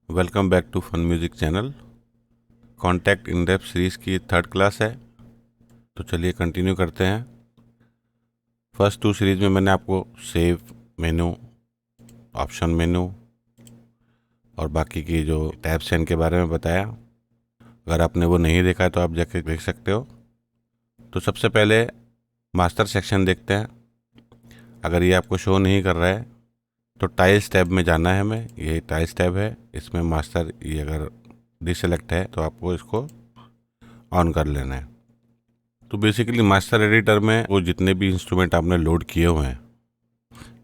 Welcome back to fun music channel. Contact in depth series की third class है, तो चलिए कंटिन्यू करते हैं। फर्स्ट टू सीरीज में मैंने आपको सेव मेनू, ऑप्शन मेनू और बाकी की जो टैब्स हैं इनके बारे में बताया। अगर आपने वो नहीं देखा है तो आप जाके देख सकते हो। तो सबसे पहले मास्टर सेक्शन देखते हैं। अगर ये आपको शो नहीं कर रहा है तो टाइल्स टैब में जाना है हमें। ये टाइल्स टैब है, इसमें मास्टर ये अगर डिसेलेक्ट है तो आपको इसको ऑन कर लेना है। तो बेसिकली मास्टर एडिटर में वो जितने भी इंस्ट्रूमेंट आपने लोड किए हुए हैं,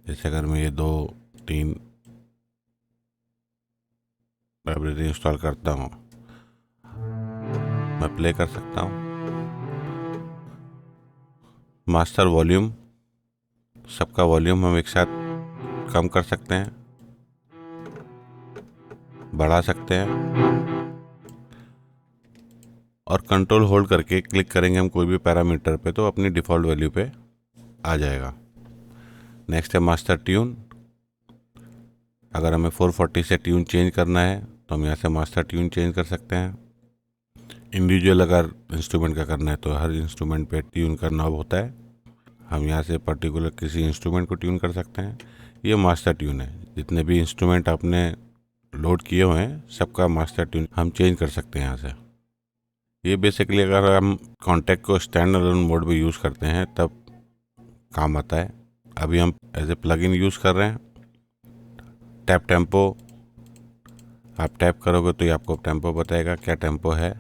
जैसे अगर मैं ये 2-3 लाइब्रेरी इंस्टॉल करता हूँ, मैं प्ले कर सकता हूँ। मास्टर वॉल्यूम, सबका वॉल्यूम हम एक साथ कम कर सकते हैं, बढ़ा सकते हैं, और कंट्रोल होल्ड करके क्लिक करेंगे हम कोई भी पैरामीटर पे तो अपनी डिफ़ॉल्ट वैल्यू पे आ जाएगा। नेक्स्ट है मास्टर ट्यून। अगर हमें 440 से ट्यून चेंज करना है तो हम यहाँ से मास्टर ट्यून चेंज कर सकते हैं। इंडिविजुअल अगर इंस्ट्रूमेंट का करना है तो हर इंस्ट्रूमेंट पे ट्यून करना होता है। हम यहाँ से पर्टिकुलर किसी इंस्ट्रूमेंट को ट्यून कर सकते हैं। ये मास्टर ट्यून है। जितने भी इंस्ट्रूमेंट आपने लोड किए हुए हैं सबका मास्टर ट्यून हम चेंज कर सकते हैं यहाँ से। ये बेसिकली अगर हम कॉन्टैक्ट को स्टैंड अलोन मोड में यूज़ करते हैं तब काम आता है। अभी हम एज ए प्लगइन यूज़ कर रहे हैं। टैप टेम्पो, आप टैप करोगे तो ये आपको टेम्पो बताएगा क्या टेम्पो है,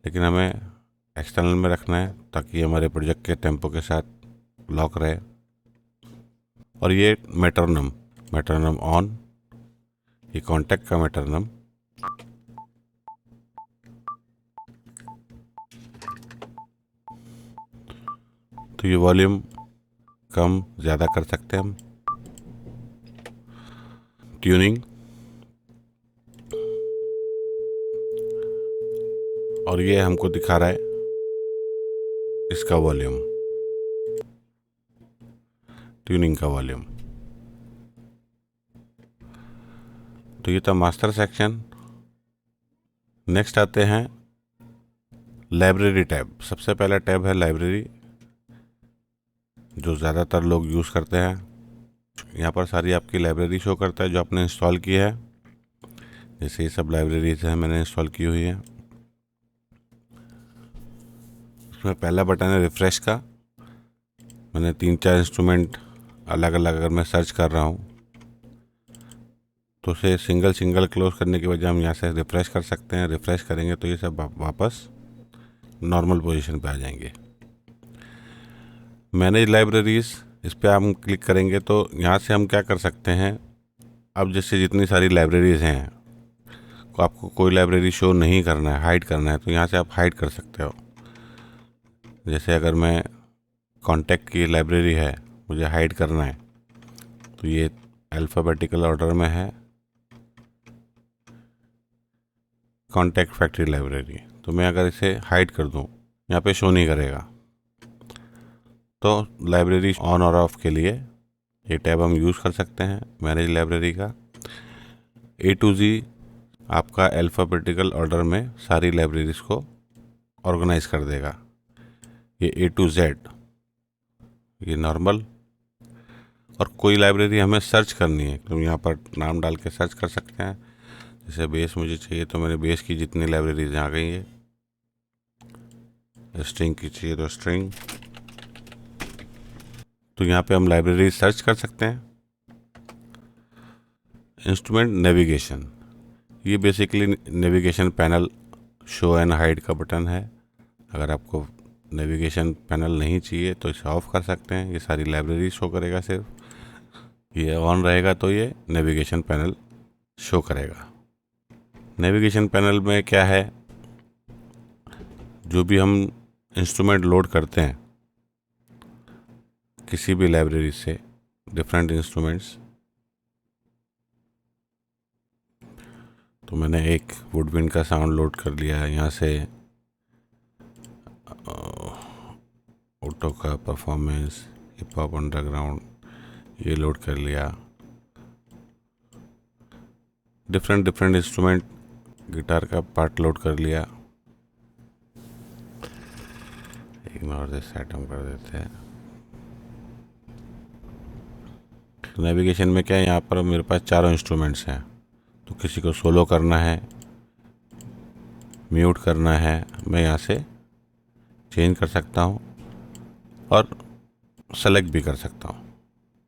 लेकिन हमें एक्सटर्नल में रखना है ताकि हमारे प्रोजेक्ट के टेम्पो के साथ लॉक रहे। और ये मेट्रोनम, मेट्रोनम ऑन, ये कॉन्टैक्ट का मेट्रोनम। तो ये वॉल्यूम कम ज़्यादा कर सकते हैं हम। ट्यूनिंग, और ये हमको दिखा रहा है इसका वॉल्यूम, ट्यूनिंग का वॉल्यूम। तो ये था मास्टर सेक्शन। नेक्स्ट आते हैं लाइब्रेरी टैब। सबसे पहला टैब है लाइब्रेरी, जो ज़्यादातर लोग यूज़ करते हैं। यहाँ पर सारी आपकी लाइब्रेरी शो करता है जो आपने इंस्टॉल की है। जैसे ये सब लाइब्रेरीज हैं मैंने इंस्टॉल की हुई है। इसमें पहला बटन है रिफ़्रेश का। मैंने 3-4 इंस्ट्रूमेंट अलग अलग अगर मैं सर्च कर रहा हूँ तो उसे सिंगल सिंगल क्लोज करने की वजह हम यहाँ से रिफ़्रेश कर सकते हैं। रिफ़्रेश करेंगे तो ये सब वापस नॉर्मल पोजीशन पे आ जाएंगे। मैनेज लाइब्रेरीज़, इस पर हम क्लिक करेंगे तो यहाँ से हम क्या कर सकते हैं। अब जैसे जितनी सारी लाइब्रेरीज़ हैं, तो आपको कोई लाइब्रेरी शो नहीं करना है, हाइड करना है, तो यहाँ से आप हाइड कर सकते हो। जैसे अगर मैं कॉन्टैक्ट की लाइब्रेरी है, मुझे हाइड करना है, तो ये अल्फ़ाबेटिकल ऑर्डर में है कॉन्टैक्ट फैक्ट्री लाइब्रेरी। तो मैं अगर इसे हाइड कर दूँ, यहाँ पे शो नहीं करेगा। तो लाइब्रेरी ऑन और ऑफ के लिए ये टैब हम यूज़ कर सकते हैं मैनेज लाइब्रेरी का। A to Z आपका अल्फ़ाबेटिकल ऑर्डर में सारी लाइब्रेरीज को ऑर्गेनाइज कर देगा। ये A to Z, ये नॉर्मल। और कोई लाइब्रेरी हमें सर्च करनी है तो यहाँ पर नाम डाल के सर्च कर सकते हैं। जैसे बेस मुझे चाहिए तो मैंने बेस की जितनी लाइब्रेरीज आ गई है। स्ट्रिंग की चाहिए तो स्ट्रिंग। तो यहाँ पे हम लाइब्रेरी सर्च कर सकते हैं। इंस्ट्रूमेंट नेविगेशन, ये basically navigation panel show and hide का बटन है। अगर आपको नेविगेशन पैनल नहीं चाहिए तो इसे ऑफ कर सकते हैं। ये सारी लाइब्रेरी शो करेगा, सिर्फ ये ऑन रहेगा तो ये नेविगेशन पैनल शो करेगा। नेविगेशन पैनल में क्या है, जो भी हम इंस्ट्रूमेंट लोड करते हैं किसी भी लाइब्रेरी से, डिफरेंट इंस्ट्रूमेंट्स, तो मैंने एक वुडविंड का साउंड लोड कर लिया है यहाँ से, ऑटो का परफॉर्मेंस, हिप हॉप अंडरग्राउंड, ये लोड कर लिया। डिफरेंट डिफरेंट इंस्ट्रूमेंट गिटार का पार्ट लोड कर लिया। इग्नोर दिस आइटम कर देते हैं। नेविगेशन में क्या है, यहाँ पर मेरे पास चारों इंस्ट्रूमेंट्स हैं, तो किसी को सोलो करना है, म्यूट करना है, मैं यहाँ से चेंज कर सकता हूँ और सेलेक्ट भी कर सकता हूँ।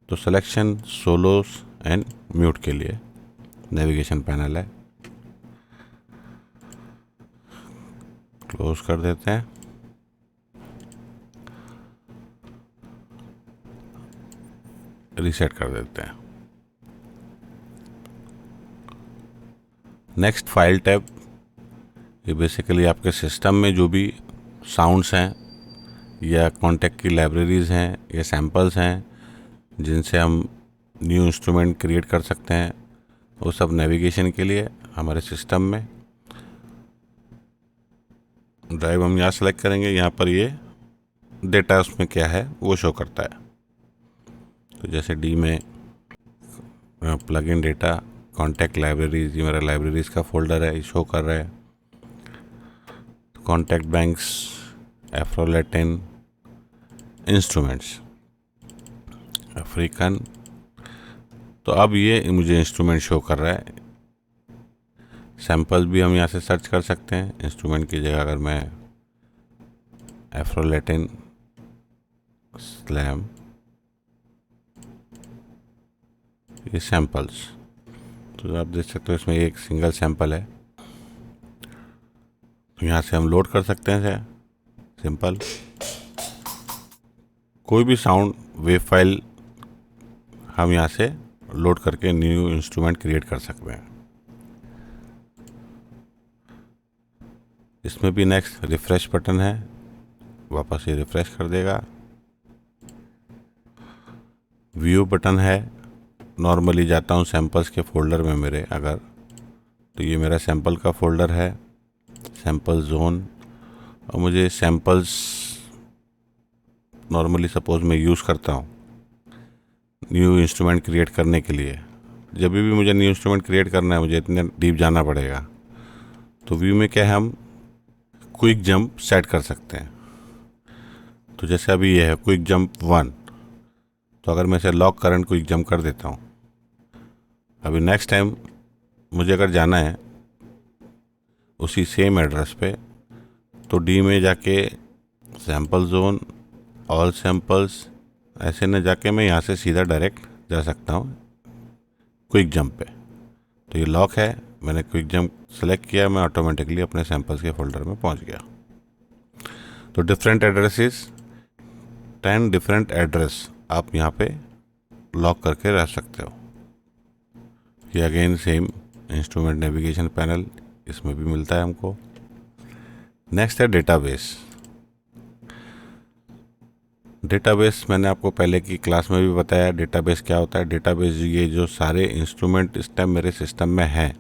तो सिलेक्शन सोलोस एंड म्यूट के लिए नेविगेशन पैनल है। क्लोज कर देते हैं। रीसेट कर देते हैं। नेक्स्ट फाइल टैब, ये बेसिकली आपके सिस्टम में जो भी साउंड्स हैं या कॉन्टेक्ट की लाइब्रेरीज हैं या सैम्पल्स हैं जिनसे हम न्यू इंस्ट्रूमेंट क्रिएट कर सकते हैं, वो सब नेविगेशन के लिए हमारे सिस्टम में। ड्राइव हम यहाँ सेलेक्ट करेंगे, यहाँ पर ये डेटा उसमें क्या है वो शो करता है। तो जैसे डी में plug in data contact libraries, ये मेरा लाइब्रेरीज का फोल्डर है, ये शो कर रहा है। Contact banks, Afro Latin, instruments, African. तो अब ये मुझे इंस्ट्रूमेंट शो कर रहा है। सैम्पल भी हम यहाँ से सर्च कर सकते हैं। इंस्ट्रूमेंट की जगह अगर मैं एफ्रोलैटिन स्लैम, ये सैम्पल्स, तो आप देख सकते हो इसमें एक सिंगल सैंपल है, तो यहाँ से हम लोड कर सकते हैं। सिंपल कोई भी साउंड वेव फाइल हम यहाँ से लोड करके न्यू इंस्ट्रूमेंट क्रिएट कर सकते हैं। इसमें भी नेक्स्ट रिफ्रेश बटन है, वापस ये रिफ्रेश कर देगा। व्यू बटन है, नॉर्मली जाता हूँ सैम्पल्स के फोल्डर में मेरे अगर, तो ये मेरा सैम्पल का फोल्डर है, सैम्पल जोन। और मुझे सैम्पल्स नॉर्मली सपोज मैं यूज़ करता हूँ न्यू इंस्ट्रूमेंट क्रिएट करने के लिए। जब भी मुझे न्यू इंस्ट्रूमेंट क्रिएट करना है मुझे इतने डीप जाना पड़ेगा। तो व्यू में क्या है, हम क्विक जंप सेट कर सकते हैं। तो जैसे अभी ये है क्विक जंप 1, तो अगर मैं इसे लॉक करंट क्विक जंप कर देता हूँ, अभी नेक्स्ट टाइम मुझे अगर जाना है उसी सेम एड्रेस पे, तो डी में जाके सैम्पल जोन, ऑल सैम्पल्स, ऐसे न जाके मैं यहाँ से सीधा डायरेक्ट जा सकता हूँ क्विक जंप पे। तो ये लॉक है, मैंने क्विक जंप सेलेक्ट किया, मैं ऑटोमेटिकली अपने सैम्पल्स के फोल्डर में पहुँच गया। तो डिफरेंट एड्रेसेस, 10 डिफरेंट एड्रेस आप यहाँ पे लॉक करके रह सकते हो। ये again same instrument navigation panel, इसमें भी मिलता है हमको। नेक्स्ट है डेटाबेस। डेटाबेस मैंने आपको पहले की क्लास में भी बताया डेटाबेस क्या होता है। डेटाबेस ये जो सारे इंस्ट्रूमेंट इस टाइम मेरे सिस्टम में हैं,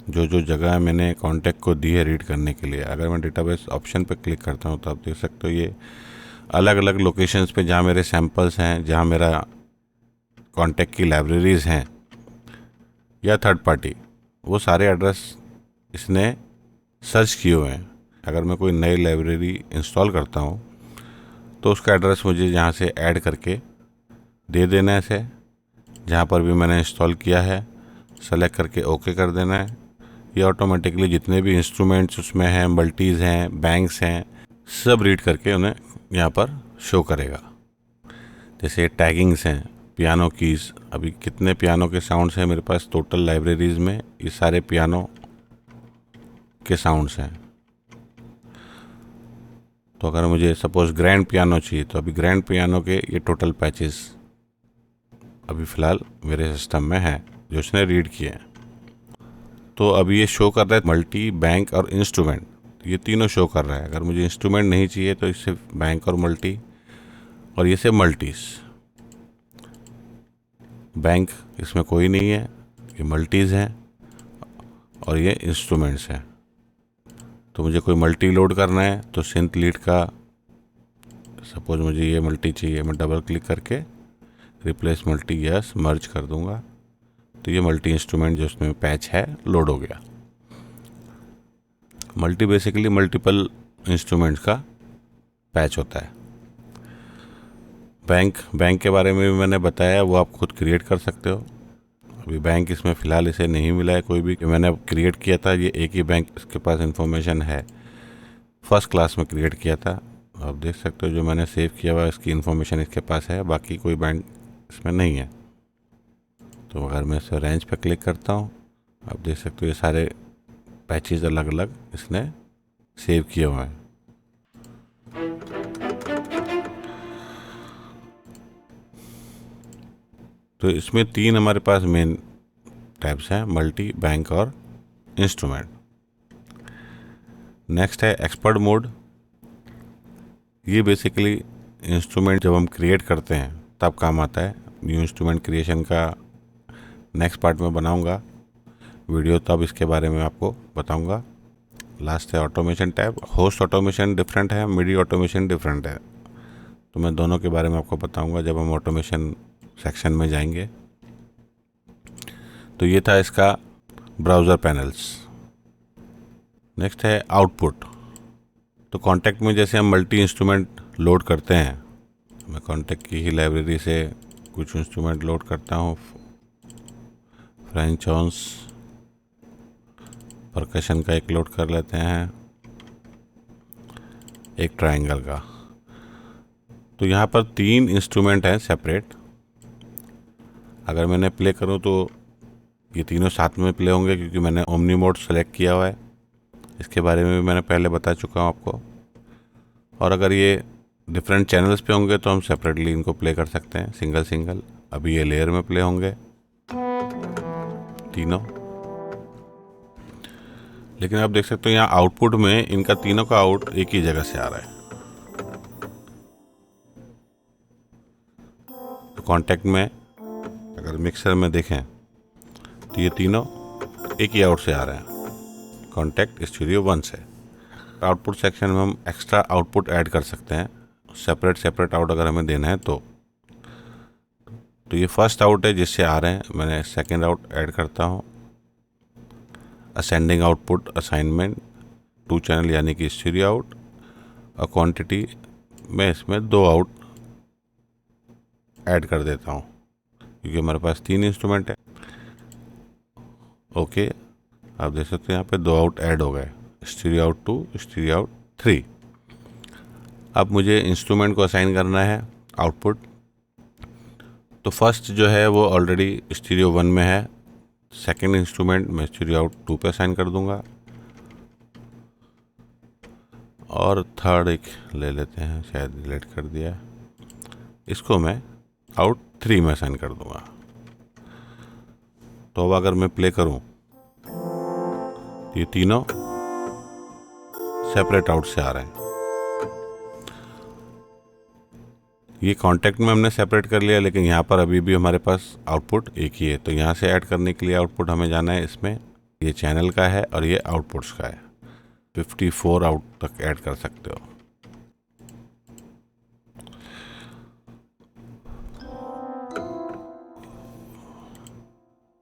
जो जो जगह मैंने कॉन्टैक्ट को दी है रीड करने के लिए, अगर मैं डेटाबेस ऑप्शन पर क्लिक करता हूँ तो आप देख सकते हो ये अलग अलग लोकेशंस पे जहाँ मेरे सैम्पल्स हैं, जहाँ मेरा कॉन्टैक्ट की लाइब्रेरीज़ हैं या थर्ड पार्टी, वो सारे एड्रेस इसने सर्च किए हुए हैं। अगर मैं कोई नई लाइब्रेरी इंस्टॉल करता हूँ तो उसका एड्रेस मुझे यहाँ से ऐड करके दे देना है इसे, जहाँ पर भी मैंने इंस्टॉल किया है सेलेक्ट करके ओके कर देना है। ये ऑटोमेटिकली जितने भी इंस्ट्रूमेंट्स उसमें हैं, मल्टीज़ हैं, बैंक्स हैं, सब रीड करके उन्हें यहाँ पर शो करेगा। जैसे टैगिंग्स हैं, पियानो कीज़, अभी कितने पियानो के साउंड्स हैं मेरे पास टोटल लाइब्रेरीज़ में, ये सारे पियानो के साउंड्स हैं। तो अगर मुझे सपोज ग्रैंड पियानो चाहिए तो अभी ग्रैंड पियानो के ये टोटल पैचेस अभी फ़िलहाल मेरे सिस्टम में है जो उसने रीड किए हैं। तो अभी ये शो कर रहा है मल्टी, बैंक और इंस्ट्रूमेंट, ये तीनों शो कर रहा है। अगर मुझे इंस्ट्रूमेंट नहीं चाहिए तो इससे बैंक और मल्टी, और ये से मल्टीज़। बैंक इसमें कोई नहीं है, ये मल्टीज़ हैं और ये इंस्ट्रूमेंट्स हैं। तो मुझे कोई मल्टी लोड करना है तो सिंथ लीड का, सपोज मुझे ये मल्टी चाहिए, मैं डबल क्लिक करके रिप्लेस मल्टी यस मर्ज कर दूंगा, तो ये मल्टी इंस्ट्रूमेंट जो उसमें पैच है लोड हो गया। मल्टी बेसिकली मल्टीपल इंस्ट्रूमेंट्स का पैच होता है। बैंक के बारे में भी मैंने बताया, वो आप खुद क्रिएट कर सकते हो। अभी बैंक इसमें फ़िलहाल इसे नहीं मिला है कोई भी, मैंने क्रिएट किया था, ये एक ही बैंक इसके पास इंफॉर्मेशन है, फर्स्ट क्लास में क्रिएट किया था। आप देख सकते हो जो मैंने सेव किया हुआ इसकी इन्फॉर्मेशन इसके पास है, बाकी कोई बैंक इसमें नहीं है। तो अगर मैं इसे रेंज पे क्लिक करता हूँ, आप देख सकते हो ये सारे पैचेज अलग अलग इसने सेव किए हुए हैं। तो इसमें 3 हमारे पास मेन टैब्स हैं, मल्टी, बैंक और इंस्ट्रूमेंट। नेक्स्ट है एक्सपर्ट मोड। ये बेसिकली इंस्ट्रूमेंट जब हम क्रिएट करते हैं तब काम आता है। न्यू इंस्ट्रूमेंट क्रिएशन का नेक्स्ट पार्ट में बनाऊंगा वीडियो, तब इसके बारे में आपको बताऊंगा। लास्ट है automation tab. Host automation different है, मिडी ऑटोमेशन डिफरेंट है, तो मैं दोनों के बारे में आपको बताऊंगा जब हम ऑटोमेशन सेक्शन में जाएंगे। तो ये था इसका ब्राउज़र पैनल्स। नेक्स्ट है आउटपुट। तो कॉन्टैक्ट में जैसे हम मल्टी इंस्ट्रूमेंट लोड करते हैं, मैं कॉन्टैक्ट की ही लाइब्रेरी से कुछ इंस्ट्रूमेंट लोड करता हूँ। फ्रेंच हॉर्न्स, परकशन का एक लोड कर लेते हैं, एक ट्रायंगल का। तो यहाँ पर 3 इंस्ट्रूमेंट हैं सेपरेट। अगर मैंने प्ले करूँ तो ये तीनों साथ में प्ले होंगे, क्योंकि मैंने ओमनी मोड सेलेक्ट किया हुआ है। इसके बारे में भी मैंने पहले बता चुका हूँ आपको। और अगर ये डिफरेंट चैनल्स पे होंगे तो हम सेपरेटली इनको प्ले कर सकते हैं, सिंगल सिंगल। अभी ये लेयर में प्ले होंगे तीनों, लेकिन आप देख सकते हो यहाँ आउटपुट में इनका तीनों का आउट एक ही जगह से आ रहा है। तो कॉन्टैक्ट में अगर मिक्सर में देखें तो ये तीनों एक ही आउट से आ रहे हैं, कॉन्टैक्ट स्टूडियो 1 से। आउटपुट सेक्शन में हम एक्स्ट्रा आउटपुट ऐड कर सकते हैं, सेपरेट आउट अगर हमें देना है तो ये फर्स्ट आउट है जिससे आ रहे हैं। मैंने सेकंड आउट ऐड करता हूँ, असेंडिंग आउटपुट असाइनमेंट 2 चैनल यानी कि स्टूडियो आउट, और क्वांटिटी में इसमें 2 आउट ऐड कर देता हूँ, क्योंकि हमारे पास 3 इंस्ट्रूमेंट है। ओके, आप देख सकते हैं यहाँ पे 2 आउट ऐड हो गए, स्टूडियो आउट 2, स्टूडियो आउट 3। अब मुझे इंस्ट्रूमेंट को असाइन करना है आउटपुट। तो फर्स्ट जो है वो ऑलरेडी स्टूडियो 1 में है, सेकंड इंस्ट्रूमेंट मैं स्टूडियो आउट 2 पे असाइन कर दूंगा, और थर्ड एक ले लेते हैं, शायद डिलीट कर दिया, इसको मैं आउट 3 में असाइन कर दूंगा। तो अब अगर मैं प्ले करूं तो ये तीनों सेपरेट आउट से आ रहे हैं। ये कॉन्टैक्ट में हमने सेपरेट कर लिया, लेकिन यहाँ पर अभी भी हमारे पास आउटपुट एक ही है। तो यहाँ से ऐड करने के लिए आउटपुट हमें जाना है इसमें, ये चैनल का है और ये आउटपुट्स का है। 54 आउट तक ऐड कर सकते हो।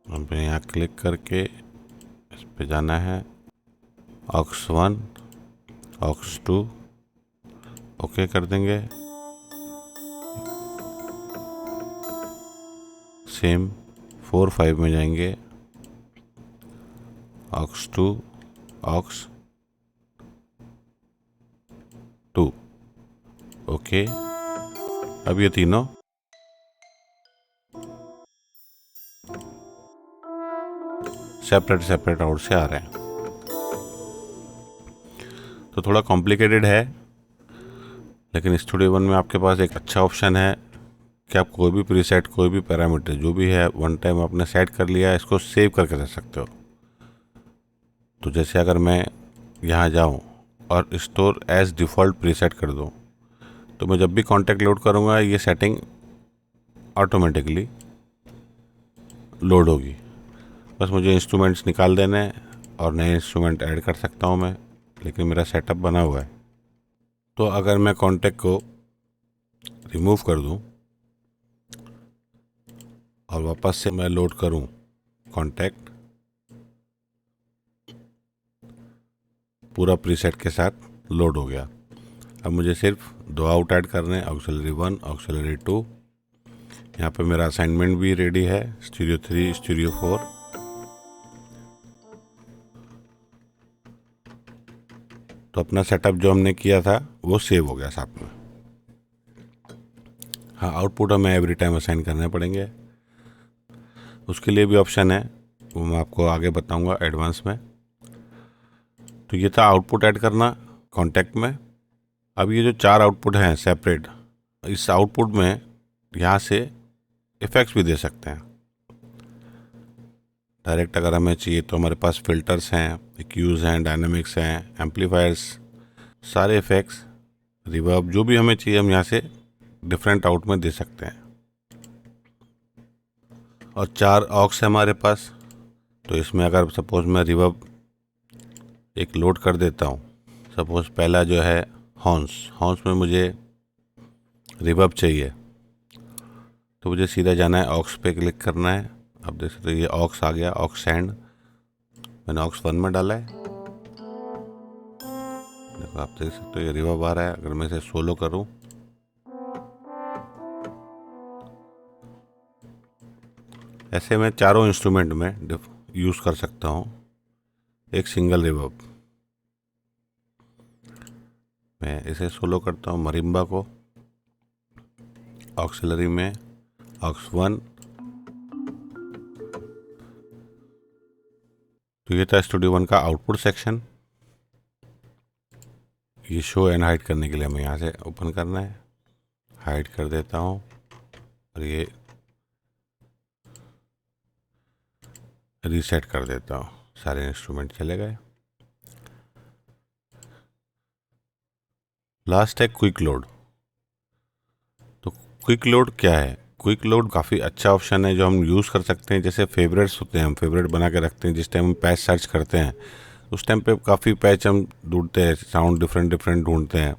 हमें यहाँ क्लिक करके इस पे जाना है, aux 1, aux 2 ओके कर देंगे। सेम 4, 5 में जाएंगे, aux 2, aux 2 ओके। अब ये तीनों सेपरेट आउट से आ रहे हैं। तो थोड़ा कॉम्प्लिकेटेड है, लेकिन स्टूडियो 1 में आपके पास एक अच्छा ऑप्शन है कि आप कोई भी प्रीसेट, कोई भी पैरामीटर जो भी है वन टाइम आपने सेट कर लिया है, इसको सेव करके रख सकते हो। तो जैसे अगर मैं यहाँ जाऊँ और स्टोर एज डिफ़ॉल्ट प्रीसेट कर दूँ, तो मैं जब भी कॉन्टैक्ट लोड करूँगा ये सेटिंग ऑटोमेटिकली लोड होगी। बस मुझे इंस्ट्रूमेंट्स निकाल देने हैं और नए इंस्ट्रूमेंट ऐड कर सकता हूँ मैं, लेकिन मेरा सेटअप बना हुआ है। तो अगर मैं कॉन्टैक्ट को रिमूव कर दूँ और वापस से मैं लोड करूँ, कॉन्टैक्ट, पूरा प्रीसेट के साथ लोड हो गया। अब मुझे सिर्फ दो आउट ऐड करने हैं, ऑक्सिलरी 1, ऑक्सिलरी 2। यहाँ पे मेरा असाइनमेंट भी रेडी है, स्टीरियो 3, स्टीरियो 4। तो अपना सेटअप जो हमने किया था वो सेव हो गया साथ में। हाँ, आउटपुट हमें एवरी टाइम असाइन करने पड़ेंगे, उसके लिए भी ऑप्शन है, वो मैं आपको आगे बताऊंगा एडवांस में। तो ये था आउटपुट ऐड करना कॉन्टैक्ट में। अब ये जो 4 आउटपुट हैं सेपरेट, इस आउटपुट में यहाँ से इफ़ेक्ट्स भी दे सकते हैं डायरेक्ट। अगर हमें चाहिए तो हमारे पास फिल्टर्स हैं, EQs हैं, डायनामिक्स हैं, एम्पलीफायर्स, सारे इफ़ेक्ट्स, रिवर्ब, जो भी हमें चाहिए हम यहाँ से डिफरेंट आउट में दे सकते हैं। और 4 ऑक्स है हमारे पास, तो इसमें अगर सपोज मैं रिवर्ब एक लोड कर देता हूँ, सपोज पहला जो है हॉर्न्स में मुझे रिवर्ब चाहिए, तो मुझे सीधा जाना है ऑक्स पे क्लिक करना है। आप देख सकते हो ये ऑक्स आ गया, ऑक्स एंड मैंने ऑक्स 1 में डाला है। देखो आप देख सकते हो ये रिवर्ब आ रहा है। अगर मैं इसे सोलो करूं, ऐसे मैं चारों इंस्ट्रूमेंट में यूज़ कर सकता हूं एक सिंगल रिवर्ब। मैं इसे सोलो करता हूं मरिम्बा को, ऑक्सिलरी में ऑक्स 1। तो ये था स्टूडियो 1 का आउटपुट सेक्शन। ये शो एंड हाइड करने के लिए हमें यहाँ से ओपन करना है, हाइड कर देता हूँ और ये रीसेट कर देता हूँ, सारे इंस्ट्रूमेंट चले गए। लास्ट है क्विक लोड। तो क्विक लोड क्या है? क्विक लोड काफ़ी अच्छा ऑप्शन है जो हम यूज़ कर सकते हैं। जैसे फेवरेट्स होते हैं, हम फेवरेट बना के रखते हैं, जिस टाइम हम पैच सर्च करते हैं उस टाइम पे काफ़ी पैच हम ढूंढते हैं, साउंड डिफरेंट डिफरेंट ढूंढते हैं,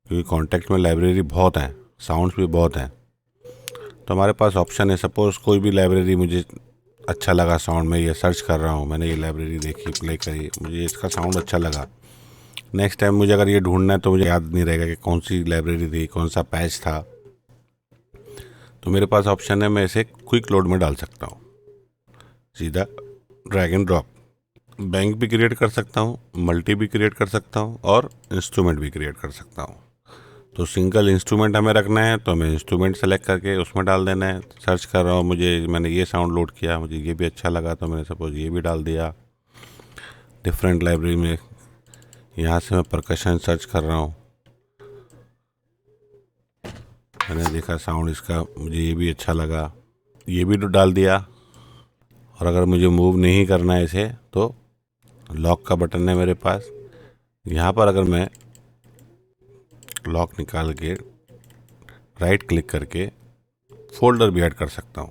क्योंकि कॉन्टैक्ट में लाइब्रेरी बहुत हैं, साउंड्स भी बहुत हैं। तो हमारे पास ऑप्शन है, सपोज़ कोई भी लाइब्रेरी मुझे अच्छा लगा साउंड में, ये सर्च कर रहा हूँ, मैंने ये लाइब्रेरी देखी, प्ले करी, मुझे इसका साउंड अच्छा लगा। नेक्स्ट टाइम मुझे अगर ये ढूंढना है तो मुझे याद नहीं रहेगा कि कौन सी लाइब्रेरी थी, कौन सा पैच था। तो मेरे पास ऑप्शन है, मैं इसे क्विक लोड में डाल सकता हूँ, सीधा ड्रैग एंड ड्रॉप। बैंक भी क्रिएट कर सकता हूँ, मल्टी भी क्रिएट कर सकता हूँ और इंस्ट्रूमेंट भी क्रिएट कर सकता हूँ। तो सिंगल इंस्ट्रूमेंट हमें रखना है तो हमें इंस्ट्रूमेंट सेलेक्ट करके उसमें डाल देना है। सर्च कर रहा हूँ, मैंने ये साउंड लोड किया, मुझे ये भी अच्छा लगा तो मैंने सपोज ये भी डाल दिया। डिफरेंट लाइब्रेरी में यहाँ से मैं परकशन सर्च कर रहा हूँ, मैंने देखा साउंड इसका, मुझे ये भी अच्छा लगा, ये भी तो डाल दिया। और अगर मुझे मूव नहीं करना है इसे तो लॉक का बटन है मेरे पास, यहाँ पर अगर मैं लॉक निकाल के राइट क्लिक करके फोल्डर भी ऐड कर सकता हूँ।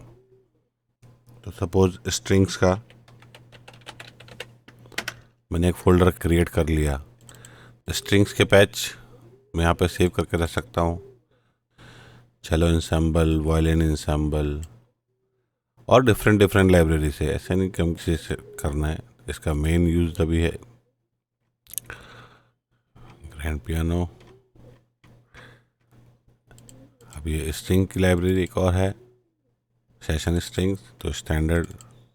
तो सपोज स्ट्रिंग्स का मैंने एक फ़ोल्डर क्रिएट कर लिया, स्ट्रिंग्स के पैच मैं यहाँ पे सेव करके रख सकता हूँ, चेलो इंसेंबल, वायलिन इंसेंबल और डिफरेंट डिफरेंट लाइब्रेरी से। ऐसे नहीं कि हम किसी से करना है, इसका मेन यूज़ अभी है ग्रैंड पियानो। अब ये स्ट्रिंग की लाइब्रेरी एक और है, सेशन स्ट्रिंग्स। तो स्टैंडर्ड,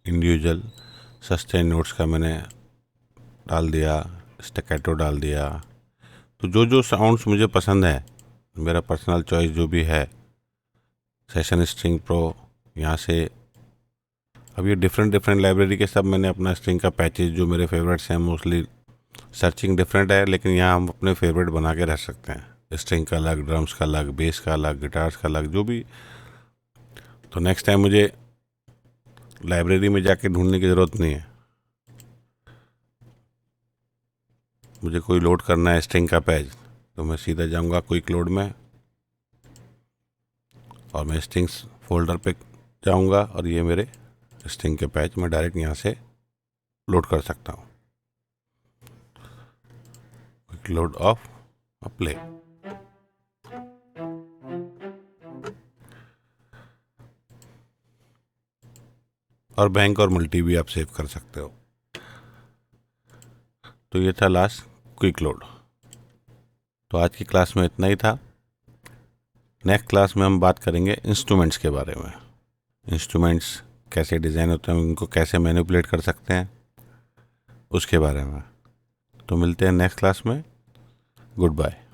इंडिविजुअल, सस्टेन नोट्स का मैंने डाल दिया, स्टैकेटो डाल दिया। तो जो जो साउंड्स मुझे पसंद है, मेरा पर्सनल चॉइस जो भी है, सेशन स्ट्रिंग प्रो यहाँ से। अब ये डिफरेंट डिफरेंट लाइब्रेरी के सब मैंने अपना स्ट्रिंग का पैचेज जो मेरे फेवरेट्स हैं, मोस्टली सर्चिंग डिफरेंट है, लेकिन यहाँ हम अपने फेवरेट बना के रख सकते हैं। स्ट्रिंग का अलग, ड्रम्स का अलग, बेस का अलग, गिटार्स का अलग, जो भी। तो नेक्स्ट टाइम मुझे लाइब्रेरी में जाके ढूंढने की ज़रूरत नहीं है, मुझे कोई लोड करना है स्ट्रिंग का पैच तो मैं सीधा जाऊंगा क्विक लोड में और मैं स्ट्रिंग्स फोल्डर पे जाऊंगा और ये मेरे स्ट्रिंग के पैच मैं डायरेक्ट यहाँ से लोड कर सकता हूँ। Quick load of, play. और बैंक और मल्टी भी आप सेव कर सकते हो। तो ये था लास्ट क्विक लोड। तो आज की क्लास में इतना ही था। नेक्स्ट क्लास में हम बात करेंगे इंस्ट्रूमेंट्स के बारे में। इंस्ट्रूमेंट्स कैसे डिज़ाइन होते हैं, उनको कैसे मैनिपुलेट कर सकते हैं, उसके बारे में। तो मिलते हैं नेक्स्ट क्लास में। Good bye.